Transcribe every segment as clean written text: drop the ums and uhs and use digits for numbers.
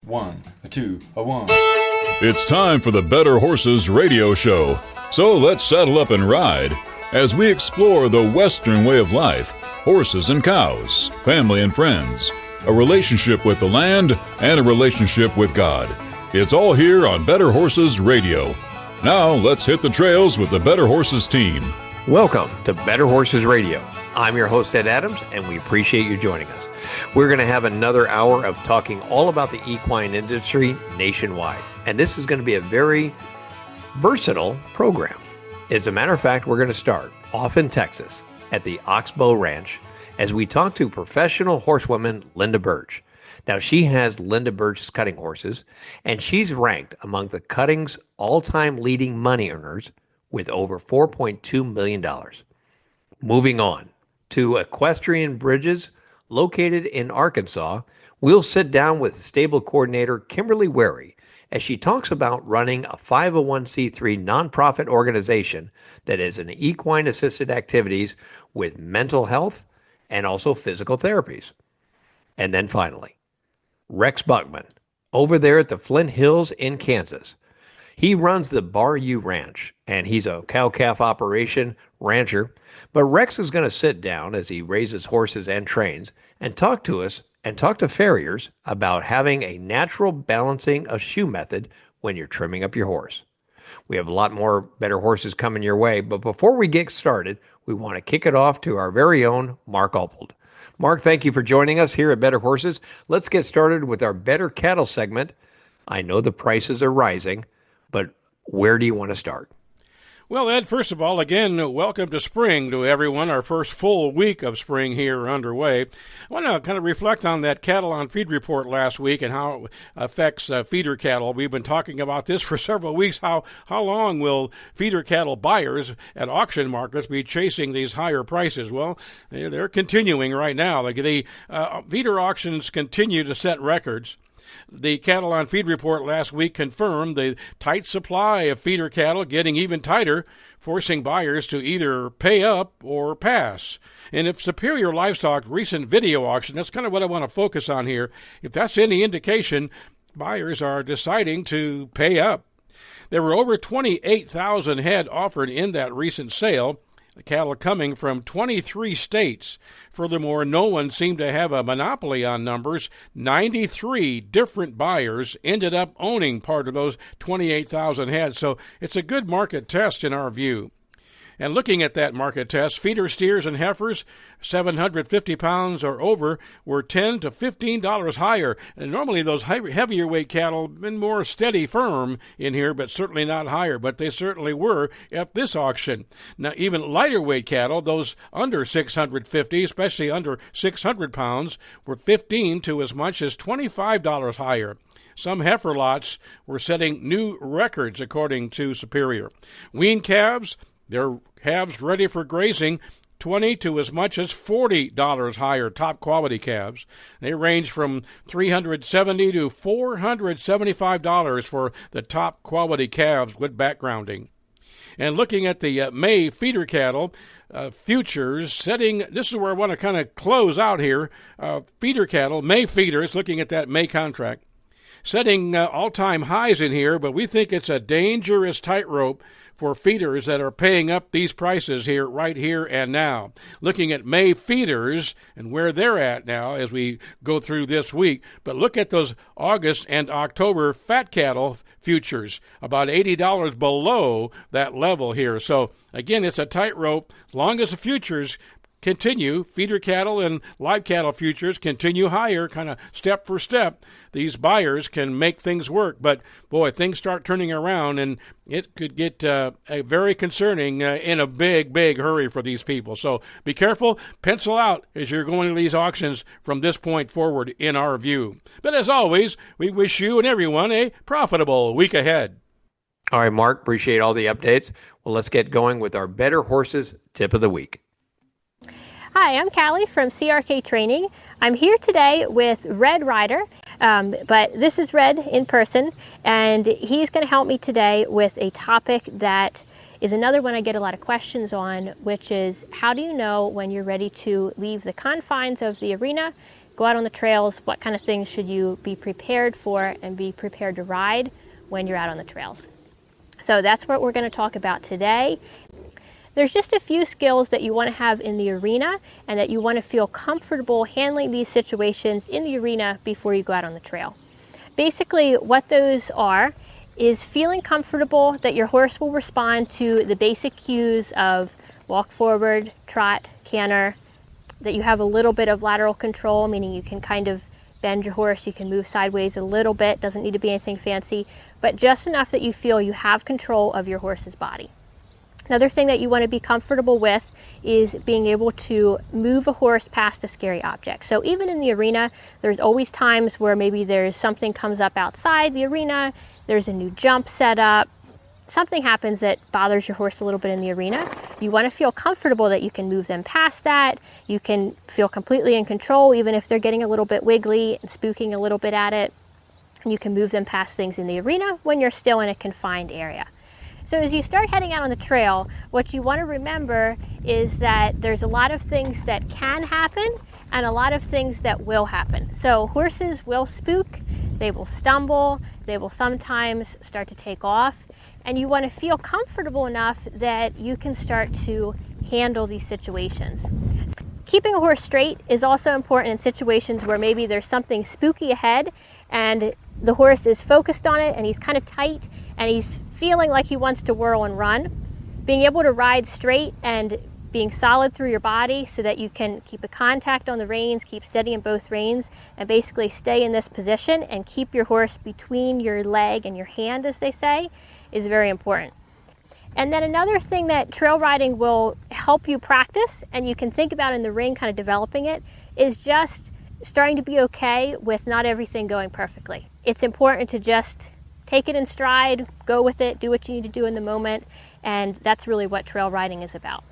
1, a 2, a 1. It's time for the Better Horses radio show. So let's saddle up and ride as we explore the Western way of life, horses and cows, family and friends, a relationship with the land, and a relationship with God. It's all here on Better Horses Radio. Now let's hit the trails with the Better Horses team. Welcome to Better Horses Radio. I'm your host, Ed Adams, and we appreciate you joining us. We're going to have another hour of talking all about the equine industry nationwide. And this is going to be a very versatile program. As a matter of fact, we're going to start off in Texas at the Oxbow Ranch as we talk to professional horsewoman Linda Burge. Now, she has Linda Burge's cutting horses, and she's ranked among the cutting's all-time leading money earners with over $4.2 million. Moving on to Equestrian Bridges, located in Arkansas, we'll sit down with stable coordinator Kimberly Wary as she talks about running a 501c3 nonprofit organization that is an equine-assisted activities with mental health and also physical therapies. And then finally, Rex Buckman, over there at the Flint Hills in Kansas. He runs the Bar U Ranch, and he's a cow-calf operation rancher. But Rex is going to sit down as he raises horses and trains and talk to us and talk to farriers about having a natural balancing of shoe method when you're trimming up your horse. We have a lot more Better Horses coming your way, but before we get started, we want to kick it off to our very own Mark Uphold. Mark, thank you for joining us here at Better Horses. Let's get started with our Better Cattle segment. I know the prices are rising, but where do you want to start? Well, Ed, first of all, again, welcome to spring to everyone. Our first full week of spring here underway. I want to kind of reflect on that cattle on feed report last week and how it affects feeder cattle. We've been talking about this for several weeks. How long will feeder cattle buyers at auction markets be chasing these higher prices? Well, they're continuing right now. The feeder auctions continue to set records. The Cattle on Feed report last week confirmed the tight supply of feeder cattle getting even tighter, forcing buyers to either pay up or pass. And if Superior Livestock's recent video auction, that's kind of what I want to focus on here, if that's any indication, buyers are deciding to pay up. There were over 28,000 head offered in that recent sale, the cattle coming from 23 states. Furthermore, no one seemed to have a monopoly on numbers. 93 different buyers ended up owning part of those 28,000 head. So it's a good market test in our view. And looking at that market test, feeder steers and heifers, 750 pounds or over, were $10 to $15 higher. And normally those heavier weight cattle have been more steady, firm in here, but certainly not higher. But they certainly were at this auction. Now, even lighter weight cattle, those under 650, especially under 600 pounds, were $15 to as much as $25 higher. Some heifer lots were setting new records, according to Superior. Wean calves, they're calves ready for grazing, $20 to as much as $40 higher, top quality calves. They range from $370 to $475 for the top quality calves with backgrounding. And looking at the May feeder cattle, futures setting, this is where I want to kind of close out here. Feeder cattle, May feeders, looking at that May contract, setting all-time highs in here, but we think it's a dangerous tightrope for feeders that are paying up these prices here, right here and now. Looking at May feeders and where they're at now as we go through this week, but look at those August and October fat cattle futures, about $80 below that level here. So again, it's a tightrope. As long as the futures continue, feeder cattle and live cattle futures continue higher, kind of step for step, these buyers can make things work. But boy, things start turning around and it could get very concerning in a big hurry for these people. So be careful, pencil out as you're going to these auctions from this point forward in our view. But as always, we wish you and everyone a profitable week ahead. All right, Mark, appreciate all the updates. Well, let's get going with our Better Horses tip of the week. Hi, I'm Callie from CRK Training. I'm here today with Red Ryder, but this is Red in person, and he's going to help me today with a topic that is another one I get a lot of questions on, which is how do you know when you're ready to leave the confines of the arena go out on the trails, what kind of things should you be prepared for and be prepared to ride when you're out on the trails. So that's what we're going to talk about today. There's just a few skills that you want to have in the arena and that you want to feel comfortable handling these situations in the arena before you go out on the trail. Basically, what those are is feeling comfortable that your horse will respond to the basic cues of walk forward, trot, canter, that you have a little bit of lateral control, meaning you can kind of bend your horse, you can move sideways a little bit, doesn't need to be anything fancy, but just enough that you feel you have control of your horse's body. Another thing that you want to be comfortable with is being able to move a horse past a scary object. So even in the arena, there's always times where maybe there's something comes up outside the arena, there's a new jump set up, something happens that bothers your horse a little bit in the arena. You want to feel comfortable that you can move them past that. You can feel completely in control, even if they're getting a little bit wiggly and spooking a little bit at it. And you can move them past things in the arena when you're still in a confined area. So as you start heading out on the trail, what you want to remember is that there's a lot of things that can happen and a lot of things that will happen. So horses will spook, they will stumble, they will sometimes start to take off, and you want to feel comfortable enough that you can start to handle these situations. Keeping a horse straight is also important in situations where maybe there's something spooky ahead and the horse is focused on it and he's kind of tight and he's feeling like he wants to whirl and run. Being able to ride straight and being solid through your body so that you can keep a contact on the reins, keep steady in both reins, and basically stay in this position and keep your horse between your leg and your hand, as they say, is very important. And then another thing that trail riding will help you practice, and you can think about in the ring kind of developing it, is just starting to be okay with not everything going perfectly. It's important to just take it in stride, go with it, do what you need to do in the moment, and that's really what trail riding is about.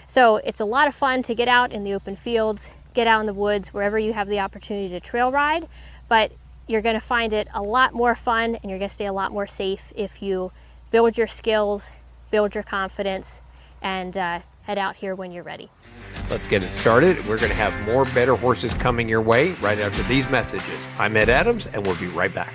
So it's a lot of fun to get out in the open fields, get out in the woods, wherever you have the opportunity to trail ride, but you're going to find it a lot more fun and you're going to stay a lot more safe if you build your skills, build your confidence, and head out here when you're ready. Let's get it started. We're going to have more Better Horses coming your way right after these messages. I'm Ed Adams, and we'll be right back.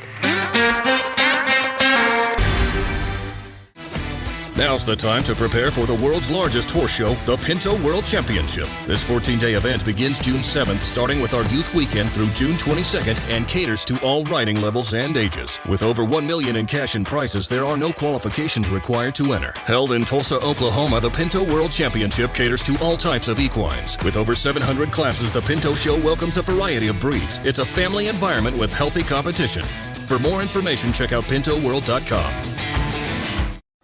Now's the time to prepare for the world's largest horse show, the Pinto World Championship. This 14-day event begins June 7th, starting with our youth weekend through June 22nd, and caters to all riding levels and ages. With over $1 million in cash and prizes, there are no qualifications required to enter. Held in Tulsa, Oklahoma, the Pinto World Championship caters to all types of equines. With over 700 classes, the Pinto Show welcomes a variety of breeds. It's a family environment with healthy competition. For more information, check out pintoworld.com.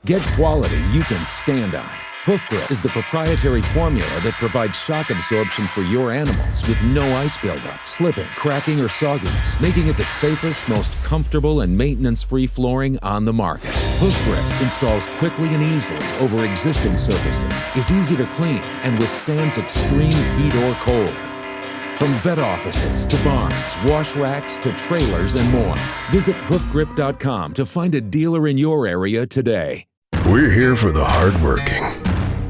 Get quality you can stand on. Hoof Grip is the proprietary formula that provides shock absorption for your animals with no ice buildup, slipping, cracking, or sogginess, making it the safest, most comfortable, and maintenance-free flooring on the market. Hoof Grip installs quickly and easily over existing surfaces, is easy to clean, and withstands extreme heat or cold. From vet offices to barns, wash racks to trailers and more. Visit hoofgrip.com to find a dealer in your area today. We're here for the hardworking,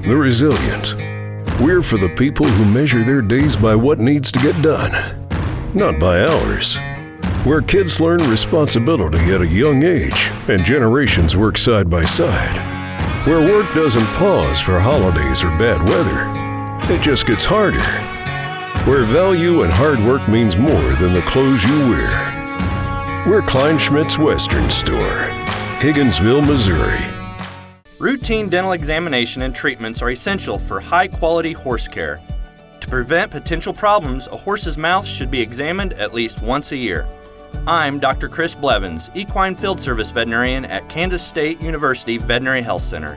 the resilient. We're for the people who measure their days by what needs to get done, not by hours. Where kids learn responsibility at a young age and generations work side by side. Where work doesn't pause for holidays or bad weather. It just gets harder. Where value and hard work means more than the clothes you wear. We're Kleinschmidt's Western Store, Higginsville, Missouri. Routine dental examination and treatments are essential for high-quality horse care. To prevent potential problems, a horse's mouth should be examined at least once a year. I'm Dr. Chris Blevins, Equine Field Service Veterinarian at Kansas State University Veterinary Health Center.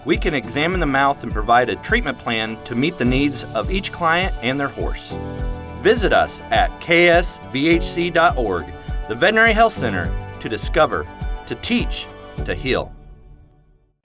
We can examine the mouth and provide a treatment plan to meet the needs of each client and their horse. Visit us at ksvhc.org, the Veterinary Health Center, to discover, to teach, to heal.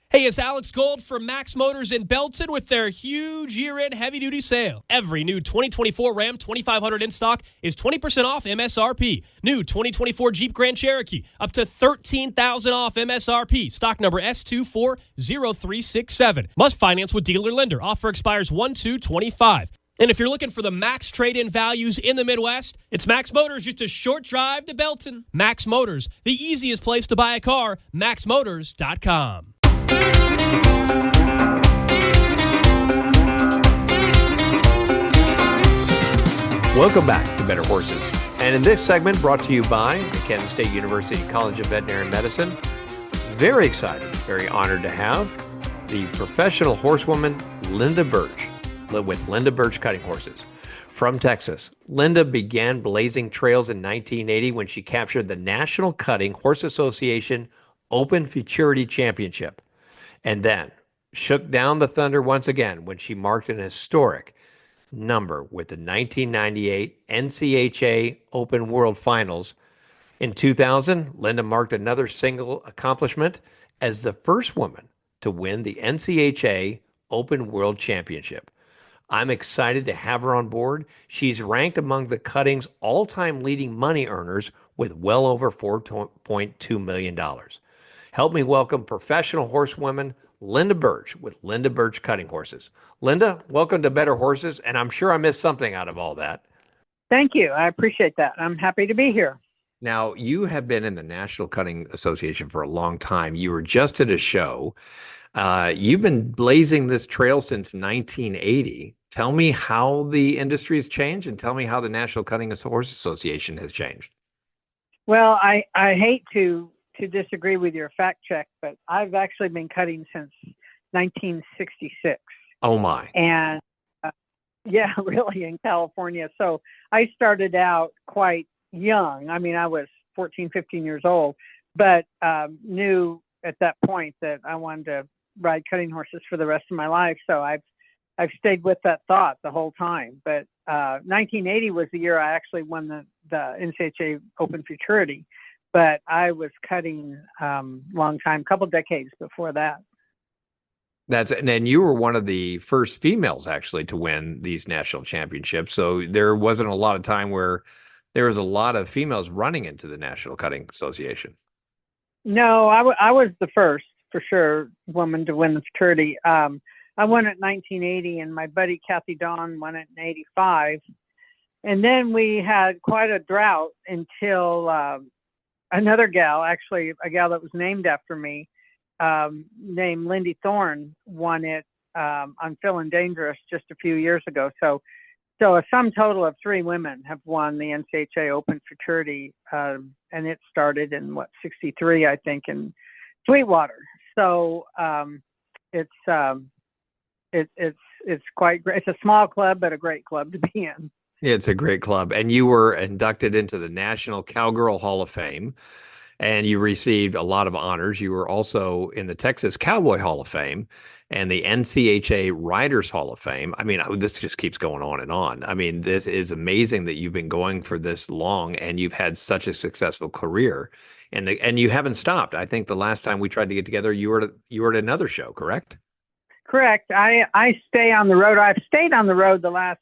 Hey, it's Alex Gold from Max Motors in Belton with their huge year-end heavy-duty sale. Every new 2024 Ram 2500 in stock is 20% off MSRP. New 2024 Jeep Grand Cherokee up to $13,000 off MSRP. Stock number S240367. Must finance with dealer lender. Offer expires 1/2/25. And if you're looking for the max trade-in values in the Midwest, it's Max Motors, just a short drive to Belton. Max Motors, the easiest place to buy a car, maxmotors.com. Welcome back to Better Horses. And in this segment, brought to you by the Kansas State University College of Veterinary Medicine, very excited, very honored to have the professional horsewoman, Linda Burch, with Linda Burch Cutting Horses from Texas. Linda began blazing trails in 1980 when she captured the National Cutting Horse Association Open Futurity Championship, and then shook down the thunder once again when she marked an historic number with the 1998 NCHA Open World Finals. In 2000, Linda marked another single accomplishment as the first woman to win the NCHA Open World Championship. I'm excited to have her on board. She's ranked among the cutting's all-time leading money earners with well over $4.2 million. Help me welcome professional horsewoman Linda Burch with Linda Burch Cutting Horses. Linda, welcome to Better Horses, and I'm sure I missed something out of all that. Thank you. I appreciate that. I'm happy to be here. Now, you have been in the National Cutting Association for a long time. You were just at a show. You've been blazing this trail since 1980. Tell me how the industry has changed, and tell me how the National Cutting Horse Association has changed. Well, I hate to disagree with your fact check, but I've actually been cutting since 1966. Oh my. And yeah, really, in California. So I started out quite young. I mean, I was 14, 15 years old, but knew at that point that I wanted to ride cutting horses for the rest of my life. So I've stayed with that thought the whole time. But 1980 was the year I actually won the NCHA Open Futurity. But I was cutting long time, couple decades before that. And you were one of the first females actually to win these national championships. So there wasn't a lot of time where there was a lot of females running into the National Cutting Association. No, I was the first, for sure, woman to win the futurity. I won it in 1980, and my buddy Kathy Dawn won it in 85. And then we had quite a drought until another gal, actually a gal that was named after me, named Lindy Thorne, won it on Feeling Dangerous just a few years ago. So a sum total of 3 women have won the NCHA Open Futurity, and it started in 63, I think, in Sweetwater. So it's quite great. It's a small club, but a great club to be in. It's a great club. And you were inducted into the National Cowgirl Hall of Fame, and you received a lot of honors. You were also in the Texas Cowboy Hall of Fame and the NCHA Riders Hall of Fame. I mean, this just keeps going on and on. I mean, this is amazing that you've been going for this long and you've had such a successful career, and you haven't stopped. I think the last time we tried to get together, you were at another show, correct? Correct. I stay on the road. I've stayed on the road the last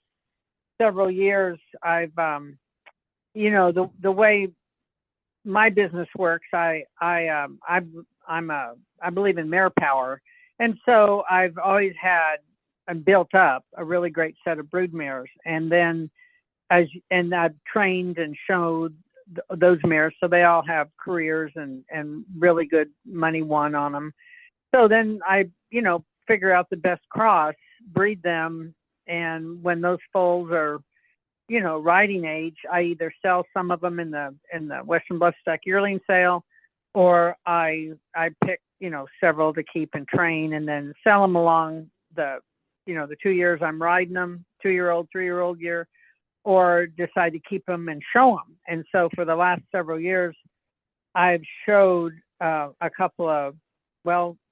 several years. I've, the way my business works, I believe in mare power. And so I've always had and built up a really great set of brood mares. And then I've trained and showed those mares. So they all have careers and really good money won on them. So then I, figure out the best cross, breed them. And when those foals are, riding age, I either sell some of them in the Western Bluff Stock yearling sale, or I pick, several to keep and train and then sell them along the 2 years I'm riding them, 2-year-old, 3-year-old year, or decide to keep them and show them. And so for the last several years, I've showed a couple of,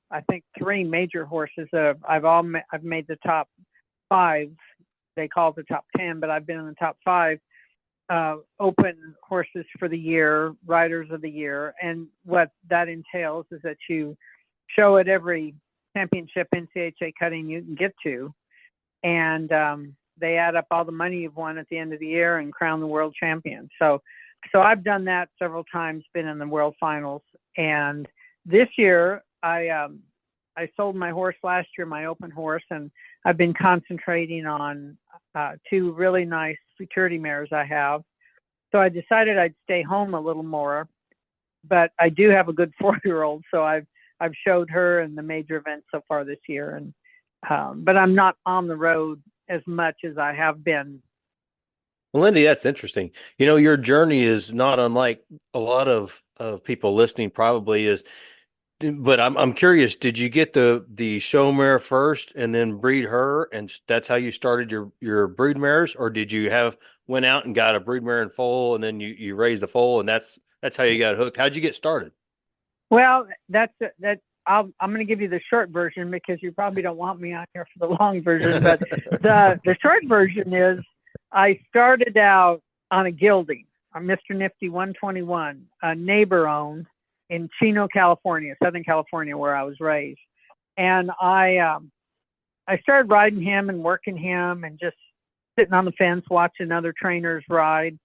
I think 3 major horses that I've made the top 5. They call it the top 10, but I've been in the top 5 open horses for the year, riders of the year. And what that entails is that you show at every championship NCHA cutting you can get to, and they add up all the money you've won at the end of the year and crown the world champion. So I've done that several times, been in the world finals. And this year I I sold my horse last year, my open horse, and I've been concentrating on 2 really nice futurity mares I have. So I decided I'd stay home a little more, but I do have a good 4-year-old, so I've showed her in the major events so far this year, and but I'm not on the road as much as I have been. Well, Lindy, that's interesting. Your journey is not unlike a lot of people listening probably is. But I'm curious, did you get the show mare first and then breed her, and that's how you started your brood mares, or did you went out and got a brood mare in foal and then you raised the foal, and that's how you got hooked? How'd you get started? Well, I'm going to give you the short version because you probably don't want me on here for the long version. But the short version is I started out on a gelding, a Mr. Nifty 121, a neighbor owned in Chino, California, Southern California, where I was raised. And I started riding him and working him and just sitting on the fence watching other trainers ride.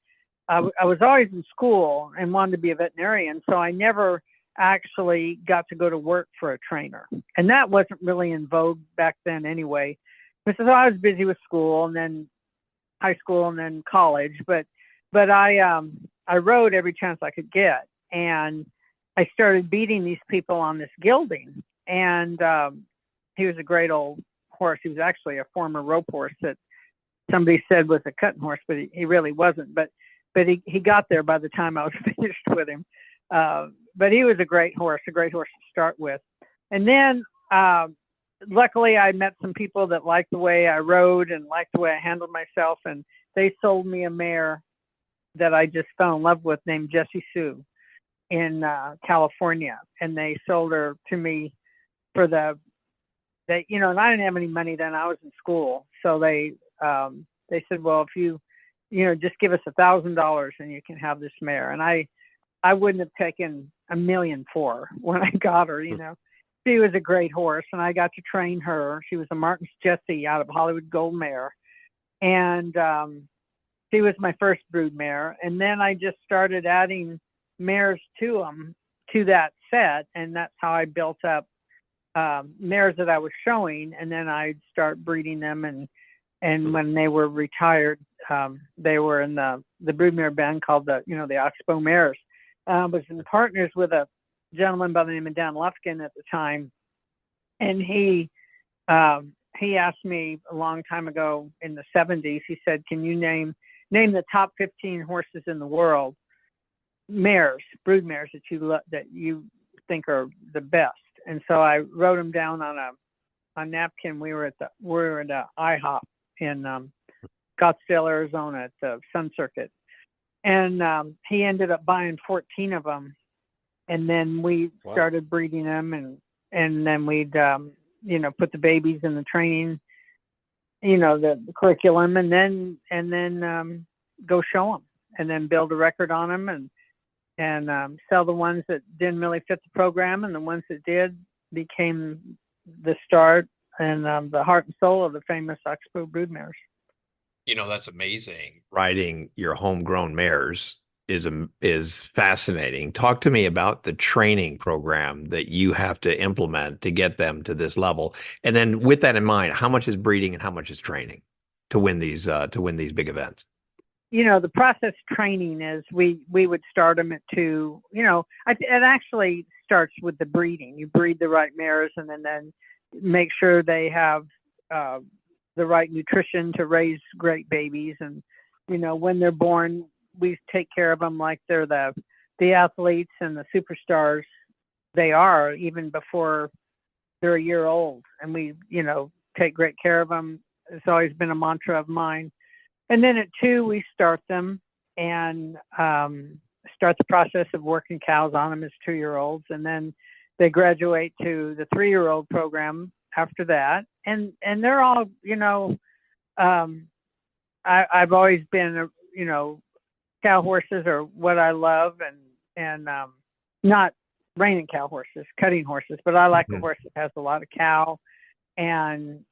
I was always in school and wanted to be a veterinarian, so I never actually got to go to work for a trainer. And that wasn't really in vogue back then anyway. Because I was busy with school and then high school and then college. But I rode every chance I could get. And I started beating these people on this gelding. And he was a great old horse. He was actually a former rope horse that somebody said was a cutting horse, but he really wasn't. But he got there by the time I was finished with him. But he was a great horse to start with. And then luckily I met some people that liked the way I rode and liked the way I handled myself. And they sold me a mare that I just fell in love with named Jessie Sue in California. And they sold her to me for and I didn't have any money then. I was in school. So they said, well, if you just give us $1,000 and you can have this mare. And I wouldn't have taken $1 million for her when I got her, She was a great horse, and I got to train her. She was a Martin's Jessie out of Hollywood Gold Mare. And she was my first brood mare. And then I just started adding mares to that set. And that's how I built up mares that I was showing. And then I'd start breeding them. And when they were retired, they were in the broodmare band called the Oxbow Mares. Was in partners with a gentleman by the name of Dan Lufkin at the time, and he asked me a long time ago in the 70s. He said, "Can you name the top 15 horses in the world, mares, brood mares that you think are the best?" And so I wrote them down on a napkin. We were at IHOP in Scottsdale, Arizona, at the Sun Circuit. And he ended up buying 14 of them. And then we started breeding them. And then we'd, put the babies in the training, the curriculum, and then go show them and then build a record on them and sell the ones that didn't really fit the program. And the ones that did became the start and the heart and soul of the famous Oxbow broodmares. That's amazing. Riding your homegrown mares is fascinating. Talk to me about the training program that you have to implement to get them to this level. And then with that in mind, how much is breeding and how much is training to win these big events? The process training is we would start them at 2, it actually starts with the breeding. You breed the right mares and then make sure they have the right nutrition to raise great babies. And, when they're born, we take care of them like they're the athletes and the superstars they are even before they're a year old. And we, take great care of them. It's always been a mantra of mine. And then at 2, we start them and start the process of working cows on them as 2-year-olds. And then they graduate to the 3-year-old program after that. And they're all, I've always been, cow horses are what I love and not reining cow horses, cutting horses, but I like a horse that has a lot of cow and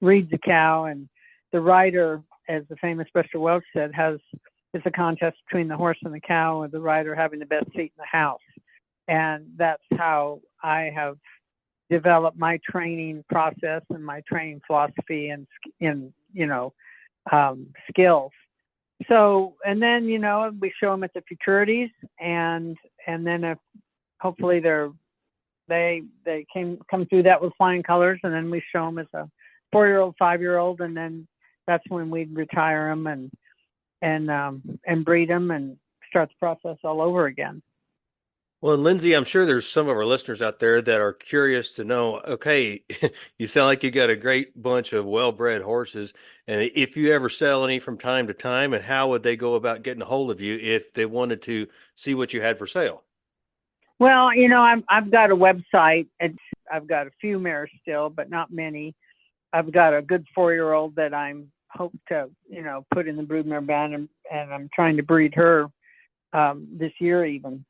reads the cow. And the rider, as the famous Buster Welch said, it's a contest between the horse and the cow, and the rider having the best seat in the house. And that's how I have develop my training process and my training philosophy and skills. So, and then, we show them at the futurities, and then if hopefully they come through that with flying colors, and then we show them as a 4-year-old, 5-year-old, and then that's when we'd retire them and breed them and start the process all over again. Well, Lindsay, I'm sure there's some of our listeners out there that are curious to know, okay, you sound like you got a great bunch of well-bred horses. And if you ever sell any from time to time, and how would they go about getting a hold of you if they wanted to see what you had for sale? Well, I've got a website. I've got a few mares still, but not many. I've got a good 4-year-old that I'm hope to, put in the broodmare band, and I'm trying to breed her this year even.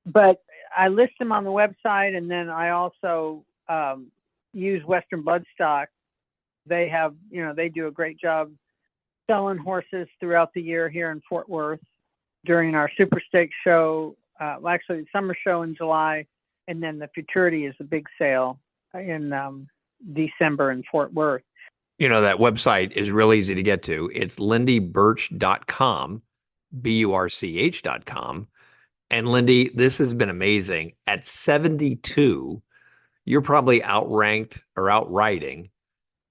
But I list them on the website, and then I also use Western Bloodstock. They have, they do a great job selling horses throughout the year here in Fort Worth during our Super Stakes show. Actually, the summer show in July, and then the Futurity is a big sale in December in Fort Worth. That website is real easy to get to. It's lindybirch.com, BURCH.com. And Lindy, this has been amazing. At 72, you're probably outranked or outriding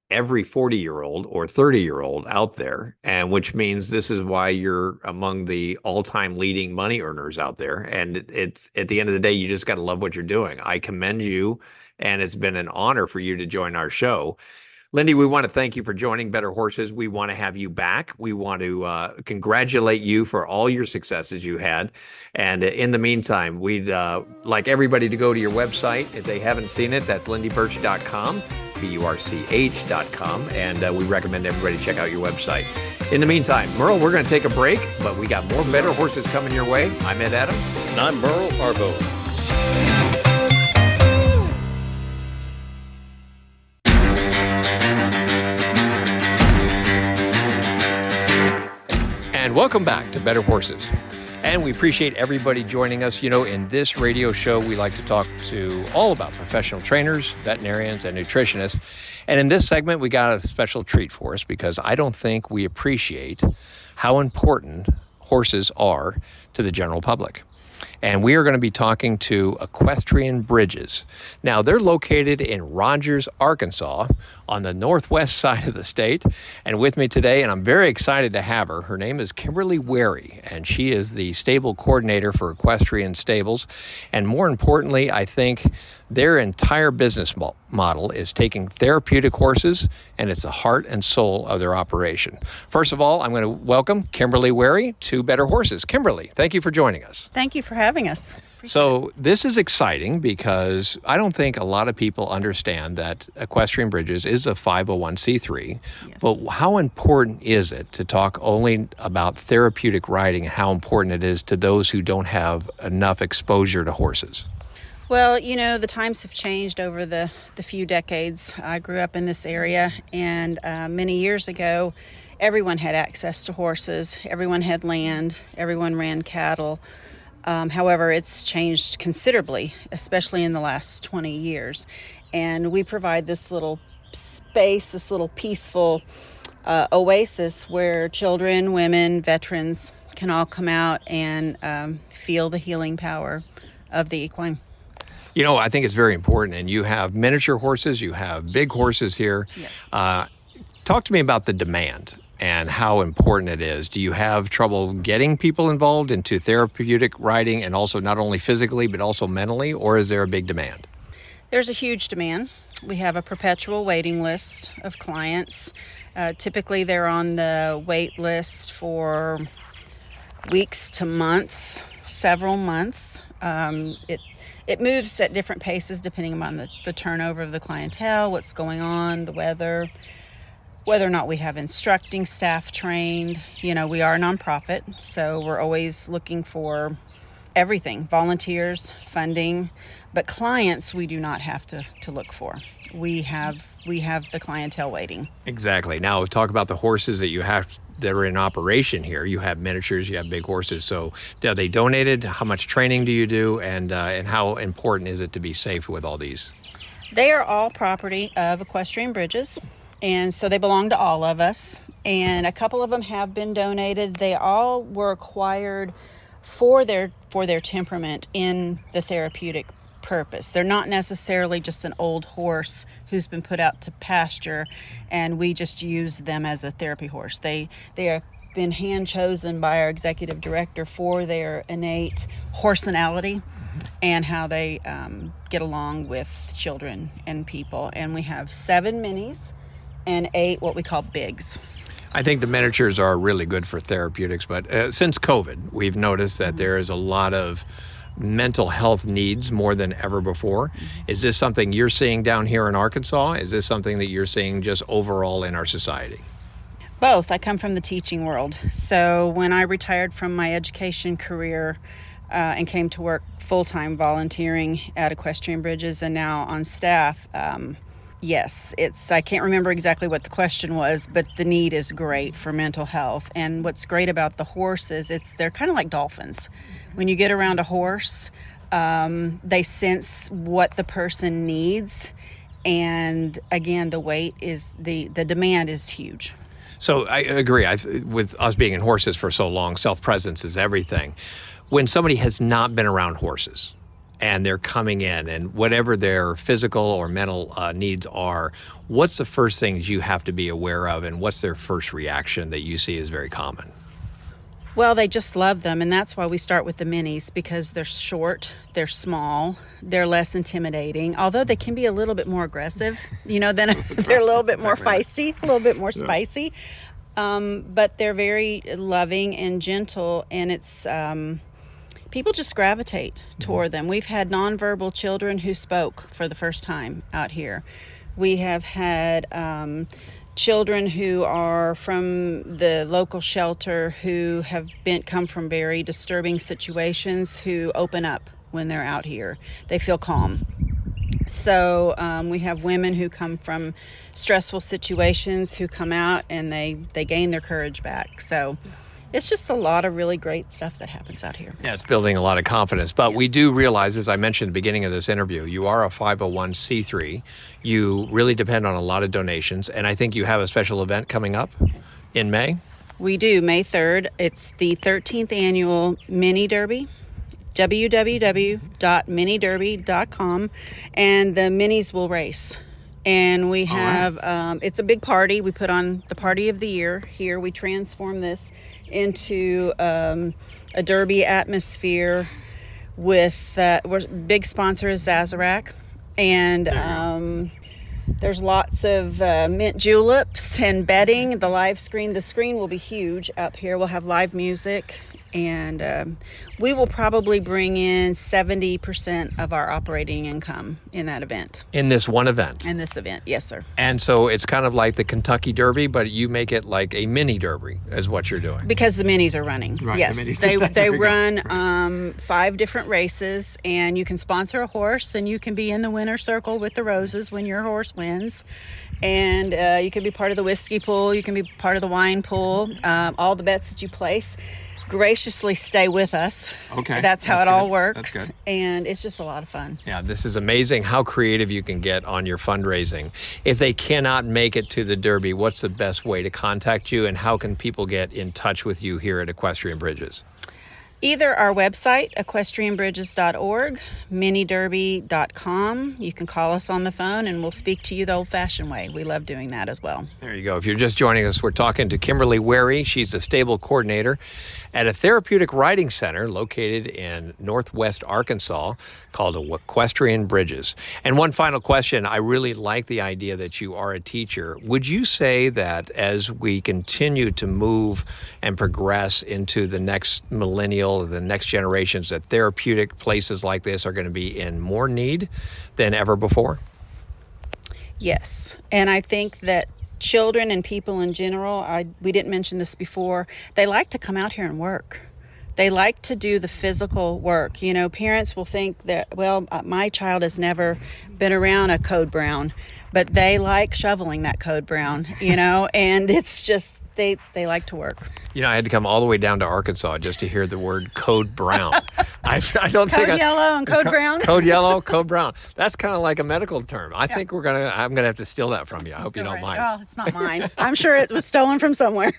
every 40-year-old or 30-year-old out there, and which means this is why you're among the all-time leading money earners out there. And it's at the end of the day, you just got to love what you're doing. I commend you, and it's been an honor for you to join our show. Lindy, we want to thank you for joining Better Horses. We want to have you back. We want to congratulate you for all your successes you had. And in the meantime, we'd like everybody to go to your website. If they haven't seen it, that's lindybirch.com, BURCH.com. And we recommend everybody check out your website. In the meantime, Merle, we're going to take a break, but we got more Better Horses coming your way. I'm Ed Adams. And I'm Merle Arbo. And welcome back to Better Horses. And we appreciate everybody joining us. In this radio show, we like to talk to all about professional trainers, veterinarians, and nutritionists. And in this segment, we got a special treat for us because I don't think we appreciate how important horses are to the general public. And we are going to be talking to Equestrian Bridges. Now, they're located in Rogers, Arkansas, on the northwest side of the state. And with me today, and I'm very excited to have her, her name is Kimberly Wary, and she is the stable coordinator for Equestrian Stables. And more importantly, I think their entire business model is taking therapeutic horses, and it's the heart and soul of their operation. First of all, I'm going to welcome Kimberly Wary to Better Horses. Kimberly, thank you for joining us. Thank you for having us. So this is exciting because I don't think a lot of people understand that Equestrian Bridges is a 501c3. Yes. But how important is it to talk only about therapeutic riding and how important it is to those who don't have enough exposure to horses? Well, the times have changed over the few decades. I grew up in this area, and many years ago, everyone had access to horses. Everyone had land. Everyone ran cattle. However, it's changed considerably, especially in the last 20 years. And we provide this little space, this little peaceful oasis where children, women, veterans can all come out and feel the healing power of the equine. I think it's very important. And you have miniature horses, you have big horses here. Yes. Talk to me about the demand and how important it is. Do you have trouble getting people involved into therapeutic riding, and also not only physically but also mentally, or is there a big demand? There's a huge demand. We have a perpetual waiting list of clients. Typically they're on the wait list for weeks to months, several months. It moves at different paces depending on the turnover of the clientele, what's going on, the weather, whether or not we have instructing staff trained. We are a nonprofit, so we're always looking for everything, volunteers, funding, but clients we do not have to look for. We have the clientele waiting. Exactly. Now talk about the horses that you have that are in operation here. You have miniatures, you have big horses. So are they donated? How much training do you do? And how important is it to be safe with all these? They are all property of Equestrian Bridges, and so they belong to all of us. And a couple of them have been donated. They all were acquired for their temperament in the therapeutic purpose. They're not necessarily just an old horse who's been put out to pasture, and we just use them as a therapy horse. They have been hand chosen by our executive director for their innate horsenality and how they get along with children and people. And we have 7 minis and 8 what we call bigs. I think the miniatures are really good for therapeutics, but since COVID, we've noticed that there is a lot of mental health needs more than ever before. Is this something you're seeing down here in Arkansas? Is this something that you're seeing just overall in our society? Both. I come from the teaching world. So when I retired from my education career and came to work full-time volunteering at Equestrian Bridges and now on staff, yes, I can't remember exactly what the question was, but the need is great for mental health. And what's great about the horses, they're kind of like dolphins. When you get around a horse, they sense what the person needs. And again, the weight is, the demand is huge. So I agree. With us being in horses for so long, self-presence is everything. When somebody has not been around horses and they're coming in, and whatever their physical or mental needs are, what's the first things you have to be aware of, and what's their first reaction that you see is very common? Well, they just love them, and that's why we start with the minis, because they're short, they're small, they're less intimidating, although they can be a little bit more aggressive, then they're a little bit more feisty, a little bit more spicy, but they're very loving and gentle, and it's people just gravitate toward them. We've had nonverbal children who spoke for the first time out here. We have had children who are from the local shelter who have come from very disturbing situations who open up when they're out here. They feel calm. So we have women who come from stressful situations who come out and they gain their courage back. So it's just a lot of really great stuff that happens out here. Yeah, it's building a lot of confidence. But we do realize, as I mentioned at the beginning of this interview, you are a 501c3. You really depend on a lot of donations. And I think you have a special event coming up in May. We do, May 3rd. It's the 13th annual Mini Derby, www.miniderby.com. And the minis will race. And we have, it's a big party. We put on the party of the year here. We transform this into a derby atmosphere with big sponsor is Sazerac, and there's lots of mint juleps and betting. The screen will be huge up here. We'll have live music, and we will probably bring in 70% of our operating income in that event. In this one event? In this event, yes, sir. And so it's kind of like the Kentucky Derby, but you make it like a mini derby is what you're doing. Because the minis are running. Right, yes, the they run 5 different races, and you can sponsor a horse, and you can be in the winner's circle with the roses when your horse wins. And you can be part of the whiskey pool, you can be part of the wine pool, all the bets that you place. Graciously stay with us. Okay. That's how it all works. That's good. And it's just a lot of fun. Yeah, this is amazing how creative you can get on your fundraising. If they cannot make it to the Derby, what's the best way to contact you, and how can people get in touch with you here at Equestrian Bridges? Either our website, equestrianbridges.org, miniderby.com. You can call us on the phone and we'll speak to you the old-fashioned way. We love doing that as well. There you go. If you're just joining us, we're talking to Kimberly Wary. She's a stable coordinator at a therapeutic riding center located in northwest Arkansas called Equestrian Bridges. And one final question. I really like the idea that you are a teacher. Would you say that as we continue to move and progress into the next millennial, the next generations, that therapeutic places like this are going to be in more need than ever before? Yes. And I think that children and people in general, we didn't mention this before, they like to come out here and work. They like to do the physical work. Parents will think that, well, my child has never been around a code brown, but they like shoveling that code brown, and it's just, they like to work. You know, I had to come all the way down to Arkansas just to hear the word code brown. I don't Code think yellow and code brown. Code yellow, code brown. That's kind of like a medical term. I think I'm gonna have to steal that from you. I hope you don't mind. Well, it's not mine. I'm sure it was stolen from somewhere.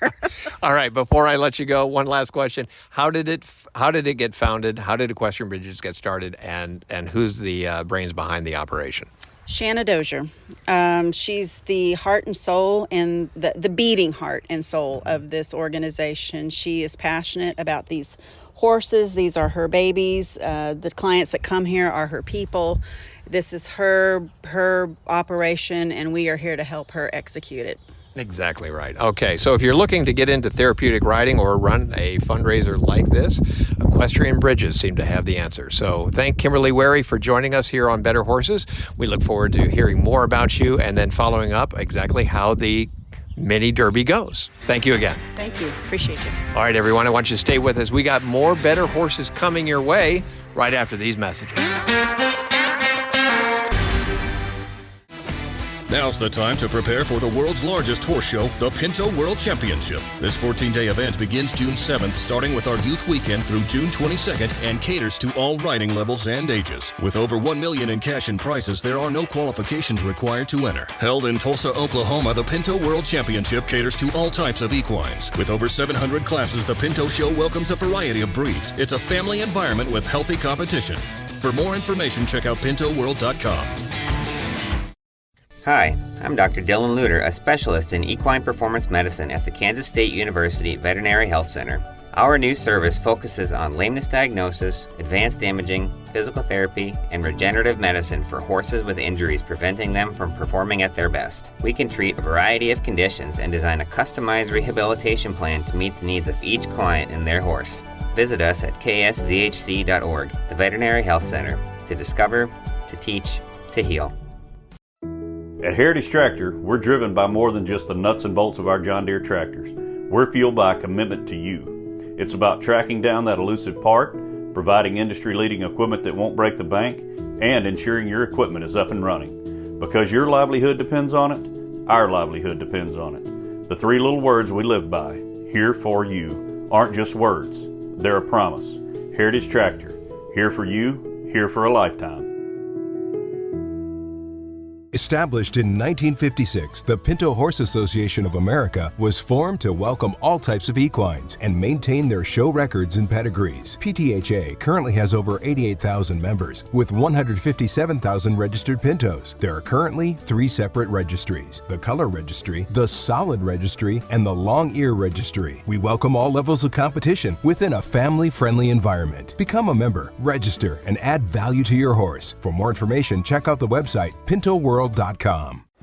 All right. Before I let you go, one last question: How did it get founded? How did Equestrian Bridges get started? And who's the brains behind the operation? Shanna Dozier. She's the heart and soul and the beating heart and soul of this organization. She is passionate about these horses. These are her babies. The clients that come here are her people. This is her operation, and we are here to help her execute it. Exactly right. Okay, so if you're looking to get into therapeutic riding or run a fundraiser like this, Equestrian Bridges seem to have the answer. So thank Kimberly Wary for joining us here on Better Horses. We look forward to hearing more about you and then following up exactly how the mini derby goes. Thank you again. Thank you. Appreciate you. All right, everyone, I want you to stay with us. We got more Better Horses coming your way right after these messages. Now's the time to prepare for the world's largest horse show, the Pinto World Championship. This 14-day event begins June 7th, starting with our youth weekend through June 22nd, and caters to all riding levels and ages. With over $1 million in cash and prizes, there are no qualifications required to enter. Held in Tulsa, Oklahoma, the Pinto World Championship caters to all types of equines. With over 700 classes, the Pinto Show welcomes a variety of breeds. It's a family environment with healthy competition. For more information, check out pintoworld.com. Hi, I'm Dr. Dylan Luter, a specialist in equine performance medicine at the Kansas State University Veterinary Health Center. Our new service focuses on lameness diagnosis, advanced imaging, physical therapy, and regenerative medicine for horses with injuries preventing them from performing at their best. We can treat a variety of conditions and design a customized rehabilitation plan to meet the needs of each client and their horse. Visit us at ksvhc.org, the Veterinary Health Center, to discover, to teach, to heal. At Heritage Tractor, we're driven by more than just the nuts and bolts of our John Deere tractors. We're fueled by a commitment to you. It's about tracking down that elusive part, providing industry-leading equipment that won't break the bank, and ensuring your equipment is up and running. Because your livelihood depends on it, our livelihood depends on it. The three little words we live by, here for you, aren't just words. They're a promise. Heritage Tractor, here for you, here for a lifetime. Established in 1956, the Pinto Horse Association of America was formed to welcome all types of equines and maintain their show records and pedigrees. PTHA currently has over 88,000 members with 157,000 registered Pintos. There are currently 3 separate registries: the Color Registry, the Solid Registry, and the Long Ear Registry. We welcome all levels of competition within a family-friendly environment. Become a member, register, and add value to your horse. For more information, check out the website pintoworld.com.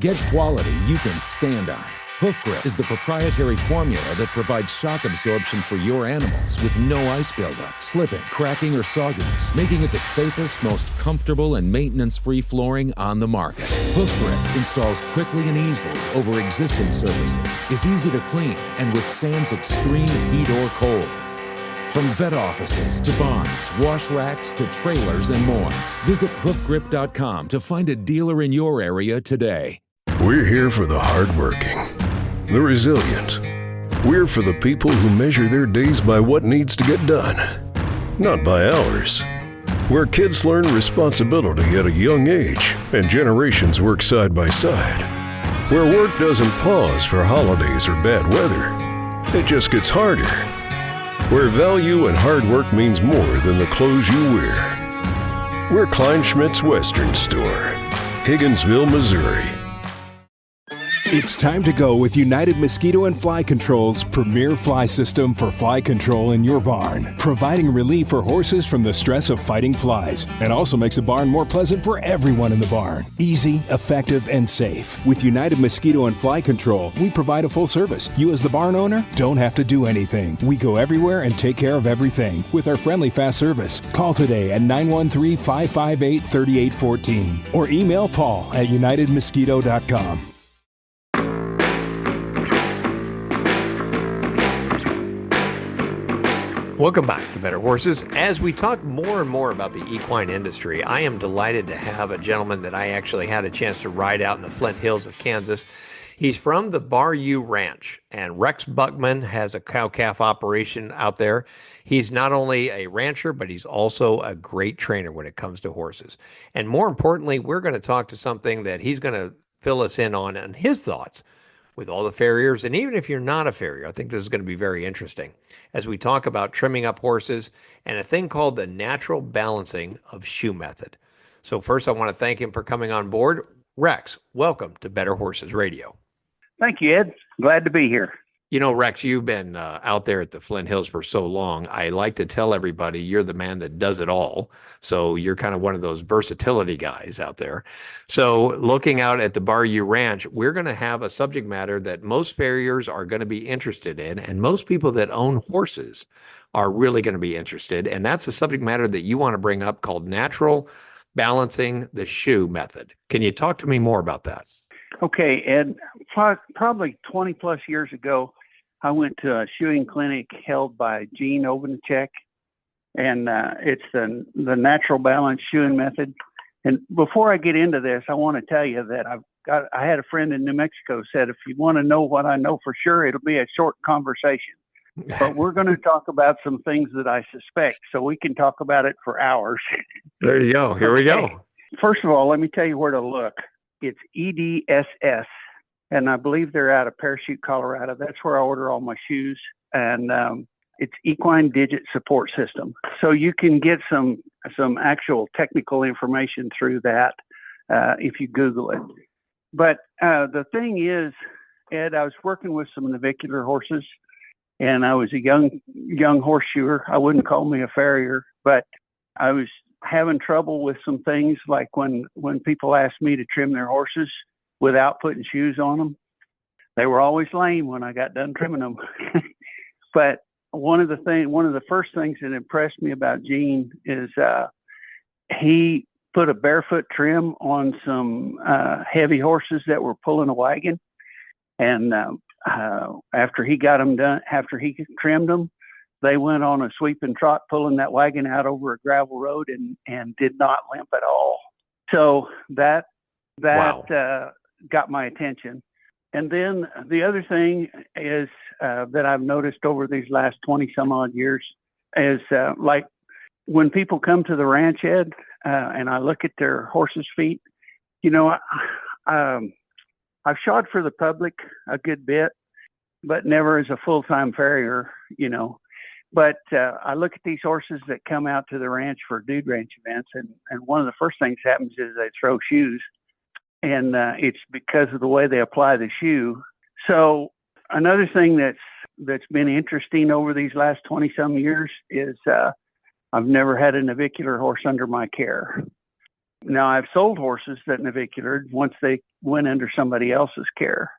Get quality you can stand on. Hoof Grip is the proprietary formula that provides shock absorption for your animals with no ice buildup, slipping, cracking, or sogginess, making it the safest, most comfortable, and maintenance-free flooring on the market. Hoof Grip installs quickly and easily over existing surfaces, is easy to clean, and withstands extreme heat or cold. From vet offices to barns, wash racks to trailers and more. Visit hoofgrip.com to find a dealer in your area today. We're here for the hardworking, the resilient. We're for the people who measure their days by what needs to get done, not by hours. Where kids learn responsibility at a young age and generations work side by side. Where work doesn't pause for holidays or bad weather. It just gets harder. Where value and hard work means more than the clothes you wear. We're Kleinschmidt's Western Store, Higginsville, Missouri. It's time to go with United Mosquito and Fly Control's premier fly system for fly control in your barn, providing relief for horses from the stress of fighting flies, and also makes the barn more pleasant for everyone in the barn. Easy, effective, and safe. With United Mosquito and Fly Control, we provide a full service. You as the barn owner don't have to do anything. We go everywhere and take care of everything with our friendly fast service. Call today at 913-558-3814 or email Paul at unitedmosquito.com. Welcome back to Better Horses. As we talk more and more about the equine industry, I am delighted to have a gentleman that I actually had a chance to ride out in the Flint Hills of Kansas. He's from the Bayou Ranch, and Rex Buckman has a cow-calf operation out there. He's not only a rancher, but he's also a great trainer when it comes to horses. And more importantly, we're going to talk to something that he's going to fill us in on and his thoughts with all the farriers. And even if you're not a farrier, I think this is going to be very interesting as we talk about trimming up horses and a thing called the natural balancing of shoe method. So first, I want to thank him for coming on board. Rex, welcome to Better Horses Radio. Thank you, Ed. Glad to be here. You know, Rex, you've been out there at the Flint Hills for so long. I like to tell everybody you're the man that does it all. So you're kind of one of those versatility guys out there. So looking out at the Bayou Ranch, we're going to have a subject matter that most farriers are going to be interested in, and most people that own horses are really going to be interested. And that's a subject matter that you want to bring up called natural balancing the shoe method. Can you talk to me more about that? Okay, Ed, probably 20 plus years ago, I went to a shoeing clinic held by Gene Ovanacek, and it's the natural balance shoeing method. And before I get into this, I want to tell you that I had a friend in New Mexico said, if you want to know what I know for sure, it'll be a short conversation. But we're going to talk about some things that I suspect, so we can talk about it for hours. There you go. Here we go. First of all, let me tell you where to look. It's EDSS, and I believe they're out of Parachute, Colorado. That's where I order all my shoes, and it's Equine Digit Support System. So you can get some actual technical information through that if you Google it. But the thing is, Ed, I was working with some navicular horses, and I was a young horse shoer. I wouldn't call me a farrier, but I was having trouble with some things like when people asked me to trim their horses without putting shoes on them. They were always lame when I got done trimming them. But one of the first things that impressed me about Gene is he put a barefoot trim on some heavy horses that were pulling a wagon. And after he got them done, after he trimmed them, they went on a sweep and trot, pulling that wagon out over a gravel road and did not limp at all. So that wow. Got my attention. And then the other thing is that I've noticed over these last 20 some odd years is like when people come to the ranch, Ed, and I look at their horses' feet, you know, I've shod for the public a good bit, but never as a full-time farrier, you know. But I look at these horses that come out to the ranch for dude ranch events, and one of the first things that happens is they throw shoes, and it's because of the way they apply the shoe. So another thing that's been interesting over these last 20-some years is I've never had a navicular horse under my care. Now, I've sold horses that naviculared once they went under somebody else's care.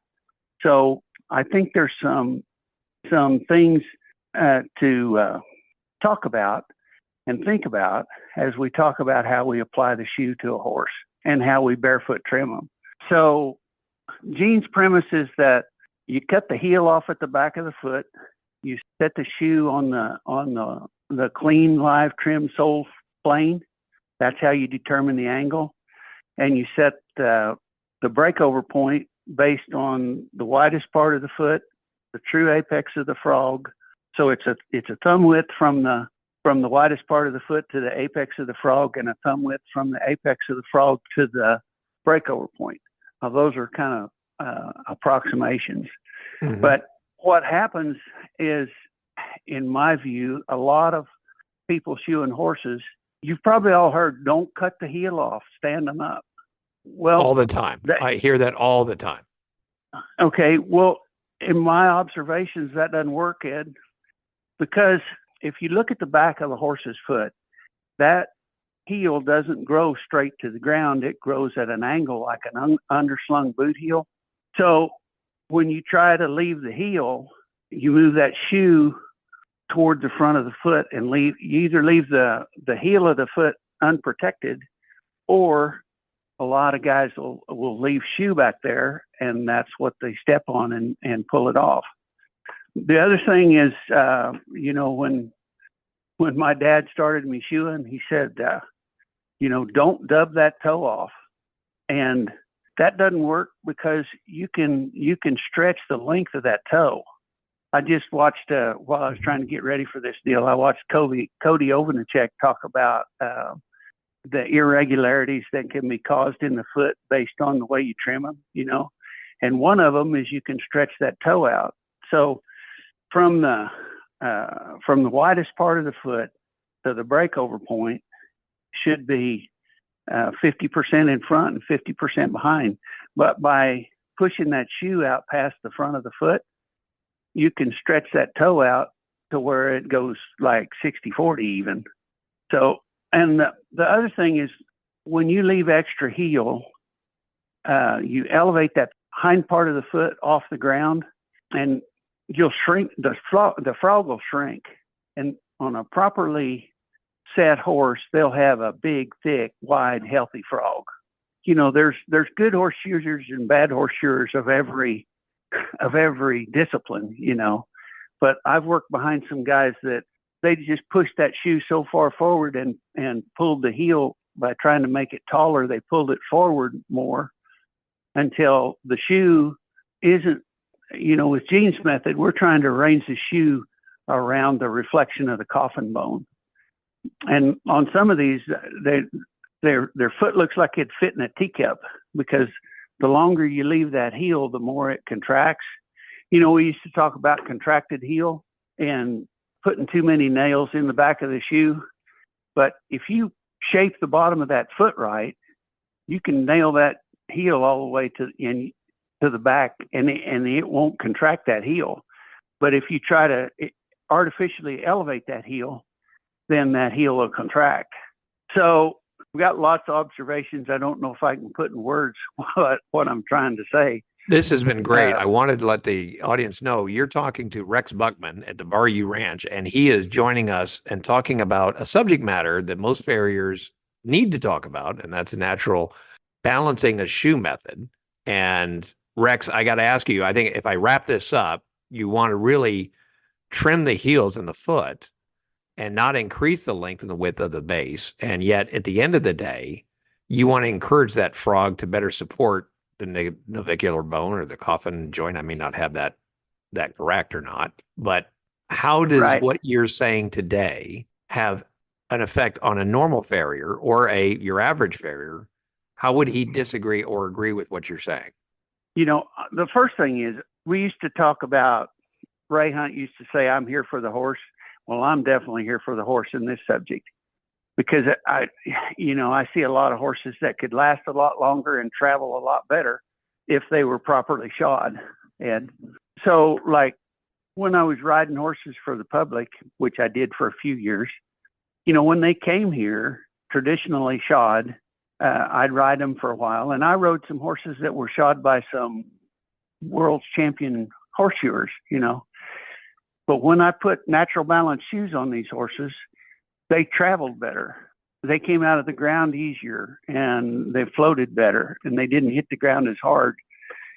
So I think there's some things to talk about and think about as we talk about how we apply the shoe to a horse and how we barefoot trim them. So Gene's premise is that you cut the heel off at the back of the foot, you set the shoe on the clean, live, trim sole plane. That's how you determine the angle, and you set the breakover point based on the widest part of the foot, the true apex of the frog. So it's a thumb width from the widest part of the foot to the apex of the frog, and a thumb width from the apex of the frog to the breakover point. Now, those are kind of approximations. Mm-hmm. But what happens is, in my view, a lot of people shoeing horses, you've probably all heard, don't cut the heel off, stand them up. Well, all the time. I hear that all the time. Okay. Well, in my observations, that doesn't work, Ed, because if you look at the back of a horse's foot, that heel doesn't grow straight to the ground. It grows at an angle like an underslung boot heel. So when you try to leave the heel, you move that shoe toward the front of the foot and you either leave the heel of the foot unprotected, or a lot of guys will leave shoe back there, and that's what they step on and pull it off. The other thing is, you know, when my dad started me shoeing, he said, you know, don't dub that toe off. And that doesn't work because you can stretch the length of that toe. I just watched while I was trying to get ready for this deal, I watched Cody Ovanacek talk about the irregularities that can be caused in the foot based on the way you trim them, and one of them is you can stretch that toe out. So from the widest part of the foot to the breakover point should be 50% in front and 50% behind. But by pushing that shoe out past the front of the foot, you can stretch that toe out to where it goes like 60-40 even. So, and the other thing is when you leave extra heel, you elevate that hind part of the foot off the ground and you'll shrink, the frog will shrink. And on a properly set horse, they'll have a big, thick, wide, healthy frog. There's good horse shoers and bad horse shoers of every discipline, but I've worked behind some guys that they just pushed that shoe so far forward and pulled the heel by trying to make it taller. They pulled it forward more until the shoe isn't, with Gene's method, we're trying to arrange the shoe around the reflection of the coffin bone. And on some of these, their foot looks like it'd fit in a teacup because the longer you leave that heel, the more it contracts. We used to talk about contracted heel and putting too many nails in the back of the shoe. But if you shape the bottom of that foot right, you can nail that heel all the way to the back and it won't contract that heel. But if you try to artificially elevate that heel, then that heel will contract. So we've got lots of observations. I don't know if I can put in words what I'm trying to say. This has been great. I wanted to let the audience know you're talking to Rex Buckman at the Bayou Ranch, and he is joining us and talking about a subject matter that most farriers need to talk about, and that's a natural balancing a shoe method. And Rex, I got to ask you, I think if I wrap this up, you want to really trim the heels in the foot and not increase the length and the width of the base. And yet at the end of the day, you want to encourage that frog to better support the navicular bone or the coffin joint. I may not have that correct or not, but how does what you're saying today have an effect on a normal farrier or your average farrier? How would he disagree or agree with what you're saying? The first thing is we used to talk about, Ray Hunt used to say, I'm here for the horse. Well, I'm definitely here for the horse in this subject because I see a lot of horses that could last a lot longer and travel a lot better if they were properly shod. And so like when I was riding horses for the public, which I did for a few years, when they came here traditionally shod, I'd ride them for a while, and I rode some horses that were shod by some world's champion horseshoers, But when I put natural balance shoes on these horses, they traveled better. They came out of the ground easier, and they floated better, and they didn't hit the ground as hard.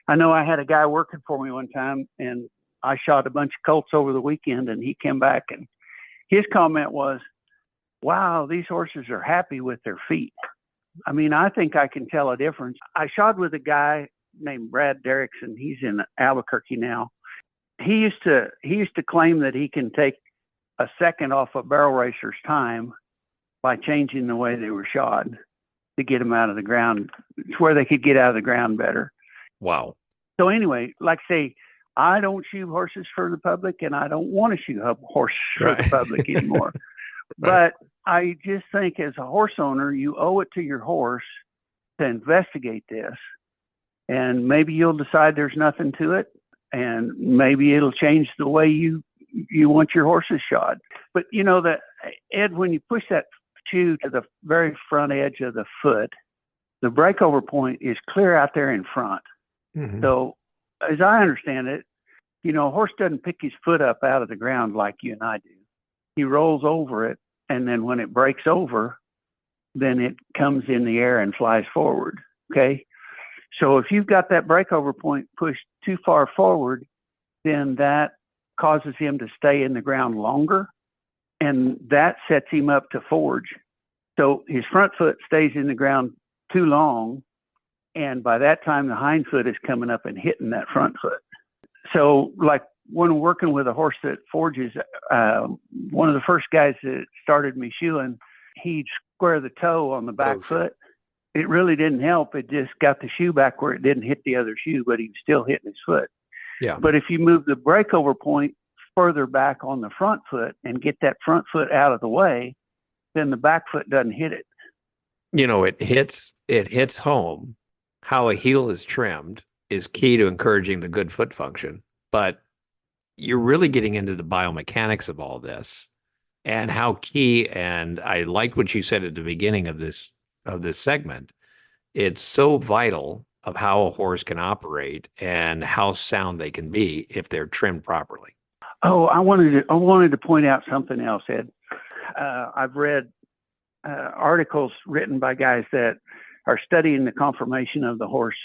I know I had a guy working for me one time, and I shot a bunch of colts over the weekend, and he came back, and his comment was, wow, these horses are happy with their feet. I mean, I think I can tell a difference. I shot with a guy named Brad Derrickson. He's in Albuquerque now. He used to claim that he can take a second off a barrel racer's time by changing the way they were shod to get them out of the ground. It's where they could get out of the ground better. Wow. So anyway, like I say, I don't shoe horses for the public, and I don't want to shoe horses for the public anymore. But I just think as a horse owner, you owe it to your horse to investigate this, and maybe you'll decide there's nothing to it, and maybe it'll change the way you want your horses shod. But Ed, when you push that shoe to the very front edge of the foot, the breakover point is clear out there in front. Mm-hmm. So as I understand it, a horse doesn't pick his foot up out of the ground like you and I do. He rolls over it, and then when it breaks over, then it comes in the air and flies forward. Okay. So if you've got that breakover point pushed too far forward, then that causes him to stay in the ground longer, and that sets him up to forge. So his front foot stays in the ground too long, And by that time, the hind foot is coming up and hitting that front foot. So like when working with a horse that forges, one of the first guys that started me shoeing, he'd square the toe on the back foot. It really didn't help. It just got the shoe back where it didn't hit the other shoe, but he was still hitting his foot. Yeah. But if you move the breakover point further back on the front foot and get that front foot out of the way, then the back foot doesn't hit it. You know, it hits home. How a heel is trimmed is key to encouraging the good foot function. But you're really getting into the biomechanics of all this and how key, and I like what you said at the beginning of this segment. It's so vital of how a horse can operate and how sound they can be if they're trimmed properly. Oh, I wanted to point out something else, Ed. I've read articles written by guys that are studying the conformation of the horse,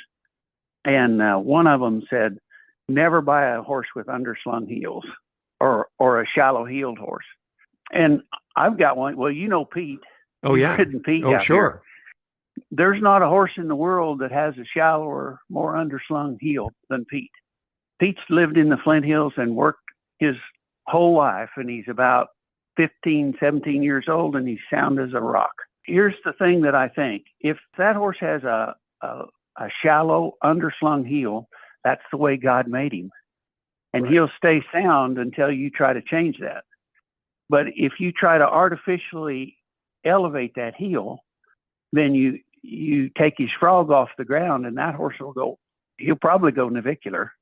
and one of them said, "Never buy a horse with underslung heels or a shallow-heeled horse." And I've got one. Well, you know Pete. Oh yeah. Pete Oh out sure. Here. There's not a horse in the world that has a shallower, more underslung heel than Pete. Pete's lived in the Flint Hills and worked his whole life, and he's about 15, 17 years old, and he's sound as a rock. Here's the thing that I think. If that horse has a shallow, underslung heel, that's the way God made him. And he'll stay sound until you try to change that. But if you try to artificially elevate that heel, then you take his frog off the ground, and that horse he'll probably go navicular.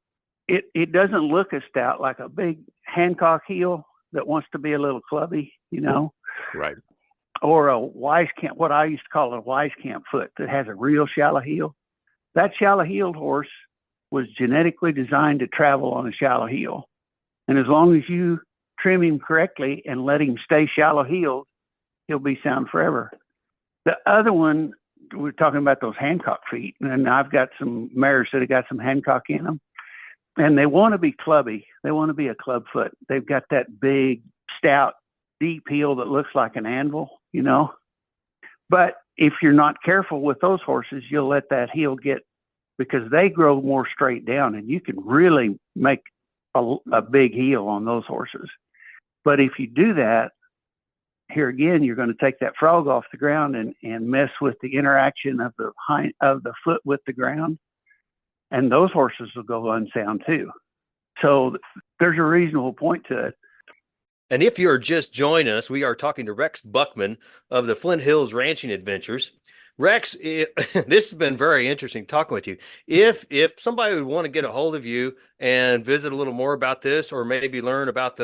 It doesn't look as stout like a big Hancock heel that wants to be a little clubby, you know? Right. Or a Wieskamp, what I used to call a Wieskamp foot that has a real shallow heel. That shallow-heeled horse was genetically designed to travel on a shallow heel. And as long as you trim him correctly and let him stay shallow-heeled, he'll be sound forever. The other one, we're talking about those Hancock feet, and I've got some mares that have got some Hancock in them, and they want to be clubby. They want to be a club foot. They've got that big, stout, deep heel that looks like an anvil, you know. But if you're not careful with those horses, you'll let that heel get, because they grow more straight down, and you can really make a big heel on those horses. But if you do that, here again, you're going to take that frog off the ground and mess with the interaction of the foot with the ground, and those horses will go unsound too. So there's a reasonable point to it. And if you're just joining us, we are talking to Rex Buckman of the Flint Hills Ranching Adventures. Rex, this has been very interesting talking with you. If somebody would want to get a hold of you and visit a little more about this, or maybe learn about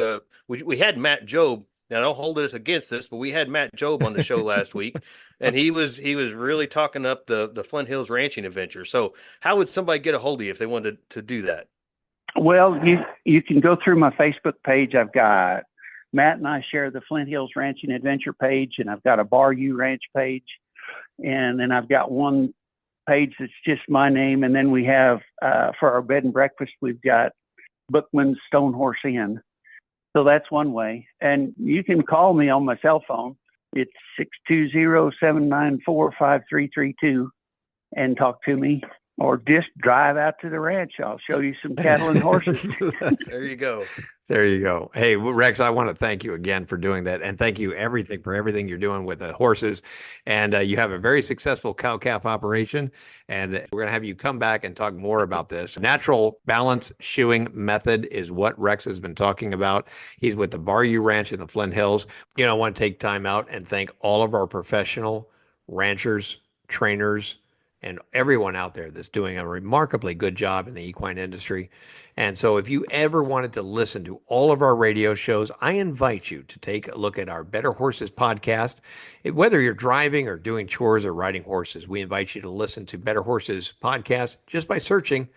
we had Matt Job. Now, don't hold this against us, but we had Matt Job on the show last week, and he was really talking up the Flint Hills Ranching Adventure. So how would somebody get a hold of you if they wanted to do that? Well, you can go through my Facebook page. I've got Matt and I share the Flint Hills Ranching Adventure page, and I've got a Bar U Ranch page. And then I've got one page that's just my name. And then we have, for our bed and breakfast, we've got Bookman's Stone Horse Inn. So that's one way. And you can call me on my cell phone. It's 620-794-5332 and talk to me. Or just drive out to the ranch. I'll show you some cattle and horses. There you go. There you go. Hey, Rex, I want to thank you again for doing that. And thank you for everything you're doing with the horses. And you have a very successful cow-calf operation. And we're going to have you come back and talk more about this. Natural balance shoeing method is what Rex has been talking about. He's with the Bar U Ranch in the Flint Hills. You know, I want to take time out and thank all of our professional ranchers, trainers, and everyone out there that's doing a remarkably good job in the equine industry. And so if you ever wanted to listen to all of our radio shows, I invite you to take a look at our Better Horses podcast. Whether you're driving or doing chores or riding horses, we invite you to listen to Better Horses podcast just by searching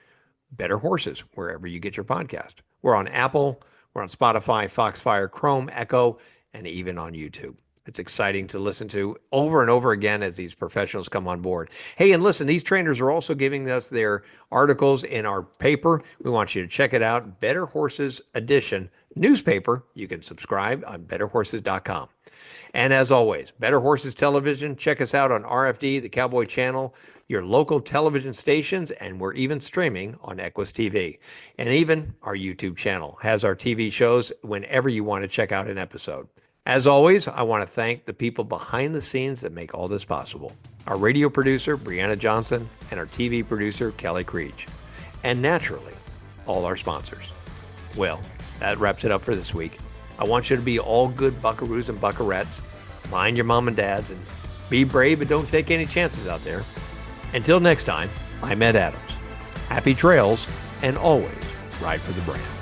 Better Horses wherever you get your podcast. We're on Apple, we're on Spotify, Foxfire, Chrome, Echo, and even on YouTube. It's exciting to listen to over and over again as these professionals come on board. Hey, and listen, these trainers are also giving us their articles in our paper. We want you to check it out. Better Horses Edition newspaper. You can subscribe on betterhorses.com. And as always, Better Horses Television. Check us out on RFD, the Cowboy Channel, your local television stations, and we're even streaming on Equus TV. And even our YouTube channel has our TV shows whenever you want to check out an episode. As always, I want to thank the people behind the scenes that make all this possible. Our radio producer, Brianna Johnson, and our TV producer, Kelly Creech. And naturally, all our sponsors. Well, that wraps it up for this week. I want you to be all good buckaroos and buckarettes. Mind your mom and dads, and be brave, but don't take any chances out there. Until next time, I'm Ed Adams. Happy trails, and always ride for the brand.